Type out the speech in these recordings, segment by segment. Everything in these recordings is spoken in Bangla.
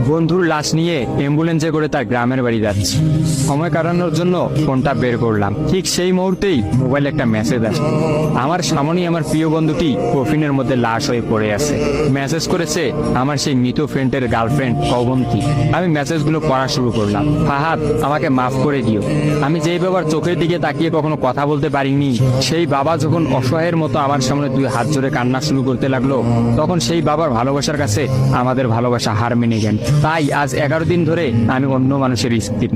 বন্ধুর লাশ নিয়ে অ্যাম্বুলেন্সে করে তার গ্রামের বাড়ি যাচ্ছি। সময় কাটানোর জন্য ফোনটা বের করলাম। ঠিক সেই মুহূর্তেই মোবাইলে একটা মেসেজ আসে। আমার সামনেই আমার প্রিয় বন্ধুটি কফিনের মধ্যে লাশ হয়ে পড়ে আছে। মেসেজ করেছে আমার সেই মৃত ফ্রেন্ডের গার্লফ্রেন্ড অবন্তী। আমি মেসেজগুলো পড়া শুরু করলাম। ফাহাদ, আমাকে মাফ করে দিও। আমি যেই বাবার চোখের দিকে তাকিয়ে কখনো কথা বলতে পারিনি, সেই বাবা যখন অসহায়ের মতো আমার সামনে দুই হাত জোড়ে কান্না শুরু করতে লাগলো, তখন সেই বাবার ভালোবাসার কাছে আমাদের ভালোবাসা হার মেনে গেল। তাই আজ 11 দিন ধরে আমি অন্য মানুষের স্ত্রী।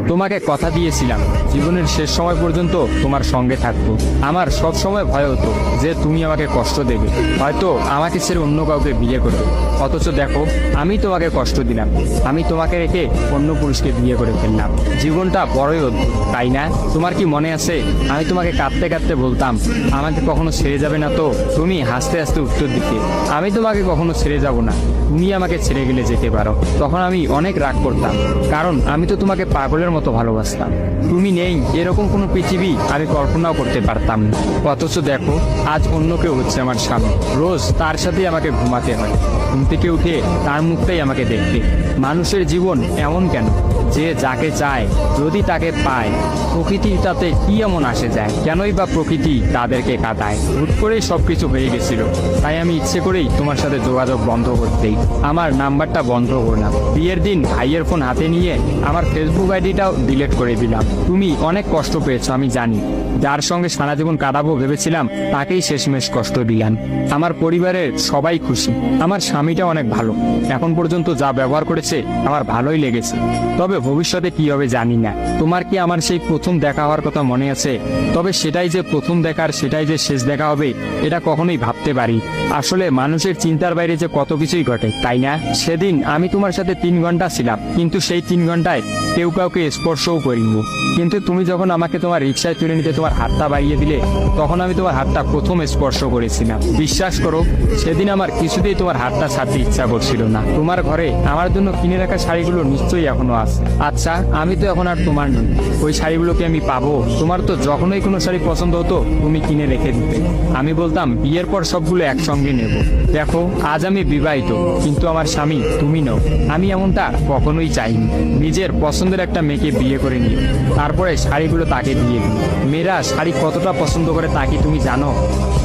তোমাকে কথা দিয়েছিলাম জীবনের শেষ সময় পর্যন্ত তোমার সঙ্গে থাকবো। আমার সব সময় ভয় হতো যে তুমি আমাকে কষ্ট দেবে, হয়তো আমাকে ছেড়ে অন্য কাউকে বিয়ে করবে। অথচ দেখো, আমি তোমাকে কষ্ট দিলাম, আমি তোমাকে রেখে অন্য পুরুষকে বিয়ে করে ফেললাম। জীবনটা বড়ই অদ্ভুত, তাই না? তোমার কি মনে আছে আমি তোমাকে কাঁদতে কাঁদতে বলতাম আমাকে কখনো ছেড়ে যাবে না? তো তুমি হাসতে হাসতে উত্তর দিতে, আমি তোমাকে কখনো ছেড়ে যাব না, তুমি আমাকে ছেড়ে গেলে যেতে পারো। তখন আমি অনেক রাগ করতাম, কারণ আমি তো তোমাকে পাগলের মতো ভালোবাসতাম। তুমি নেই এরকম কোনো পৃথিবী আমি কল্পনাও করতে পারতাম না। অথচ দেখো, আজ অন্য কেউ হচ্ছে আমার স্বামী। রোজ তার সাথেই আমাকে ঘুমাতে হয়, ঘুম থেকে উঠে তার মুখটাই আমাকে দেখতে। মানুষের জীবন এমন কেন যে যাকে চায় যদি তাকে পায়? প্রকৃতির তাতে কি এমন আসে যায়? কেনই বা প্রকৃতি তাদেরকে কাঁদায়? হুট করেই সবকিছু হয়ে গেছিল, তাই আমি ইচ্ছে করেই তোমার সাথে যোগাযোগ বন্ধ করতেই আমার নাম্বারটা বন্ধ করলাম। বিয়ের দিন ভাইয়ের ফোন হাতে নিয়ে আমার ফেসবুক আইডিটাও ডিলিট করে দিলাম। তুমি অনেক কষ্ট পেয়েছো আমি জানি, যার সঙ্গে সারা জীবন কাটাবো ভেবেছিলাম তাকেই শেষমেশ কষ্ট দিলাম। আমার পরিবারের সবাই খুশি, আমার স্বামীটা অনেক ভালো, এখন পর্যন্ত যা ব্যবহার করেছে আমার ভালোই লেগেছে। তবে ভবিষ্যতে কি হবে জানি না। তোমার কি আমার সেই প্রথম দেখা হওয়ার কথা মনে আছে? তবে সেটাই যে প্রথম দেখার, সেটাই যে শেষ দেখা হবে, এটা কখনোই ভাবতে পারি। আসলে মানুষের চিন্তার বাইরে যে কত কিছুই ঘটে, তাই না? সেদিন আমি তোমার সাথে 3 ঘন্টা ছিলাম, কিন্তু সেই 3 ঘন্টায় কেউ কাউকে স্পর্শও করিনি। কিন্তু তুমি যখন আমাকে তোমার রিক্সায় তুলে নিতে তোমার হাতটা বাড়িয়ে দিলে, তখন আমি তোমার হাতটা প্রথম স্পর্শ করেছিলাম। বিশ্বাস করো, সেদিন আমার কিছুতেই তোমার হাতটা ছাড়তে ইচ্ছা করছিল না। তোমার ঘরে আমার জন্য কিনে রাখা শাড়িগুলো নিশ্চয়ই এখনো আছে। আচ্ছা, আমি তো এখন আর তোমার নই, ওই শাড়িগুলোকে আমি পাবো? তোমার তো যখনই কোনো শাড়ি পছন্দ হতো তুমি কিনে রেখে দিতে, আমি বলতাম বিয়ের পর সবগুলো একসঙ্গে নেব। দেখো, আজ আমি বিবাহিত, কিন্তু আমার স্বামী তুমি নও। আমি এমনটা কখনোই চাইনি। নিজের পছন্দের একটা মেয়েকে বিয়ে করে নিও, তারপরে শাড়িগুলো তাকে দিয়ে দিই। মেয়েরা শাড়ি কতটা পছন্দ করে তা কি তুমি জানো?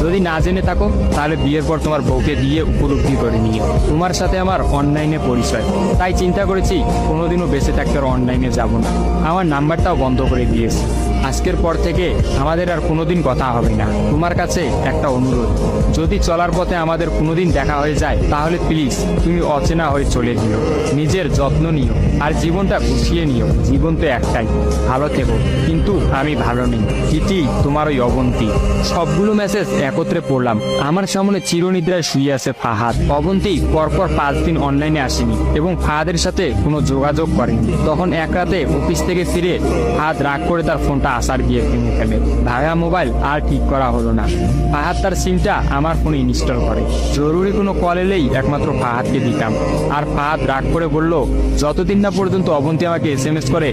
যদি না জেনে থাকো তাহলে বিয়ের পর তোমার বউকে দিয়ে উপলব্ধি করে নিও। তোমার সাথে আমার অনলাইনে পরিচয়, তাই চিন্তা করেছি কোনোদিনও বেঁচে থাকতে আর অনলাইনে যাব না। আমার নাম্বারটাও বন্ধ করে দিয়েছি। আজকের পর থেকে আমাদের আর কোনোদিন কথা হবে না। তোমার কাছে একটা অনুরোধ, যদি চলার পথে আমাদের কোনোদিন দেখা হয়ে যায় তাহলে প্লিজ তুমি অচেনা হয়ে চলে যেও। নিজের যত্ন নিও আর জীবনটা গুছিয়ে নিও। জীবন তো একটাই, ভালো থেকো। কিন্তু আমি ভালো নেই, ইতি তোমার ওই অবন্তী। সবগুলো মেসেজ একত্রে পড়লাম। আমার সামনে চিরনিদ্রায় শুয়ে আছে ফাহাদ। অবন্তী পরপর 5 দিন অনলাইনে আসেনি এবং ফাহাদের সাথে কোনো যোগাযোগ করেনি। তখন এক রাতে অফিস থেকে ফিরে ফাহাদ রাগ করে তার ফোনটা আসার গিয়ে ভেঙে ফেলে। ভাঙা মোবাইল আর ঠিক করা হলো না। ফাহাদ তার সিমটা আমার ফোনে ইনস্টল করে। জরুরি কোনো কল এলেই একমাত্র ফাহাদকে দিতাম। আর ফাহাদ রাগ করে বলল, যতদিন না পর্যন্ত অবন্তী আমাকে SMS করে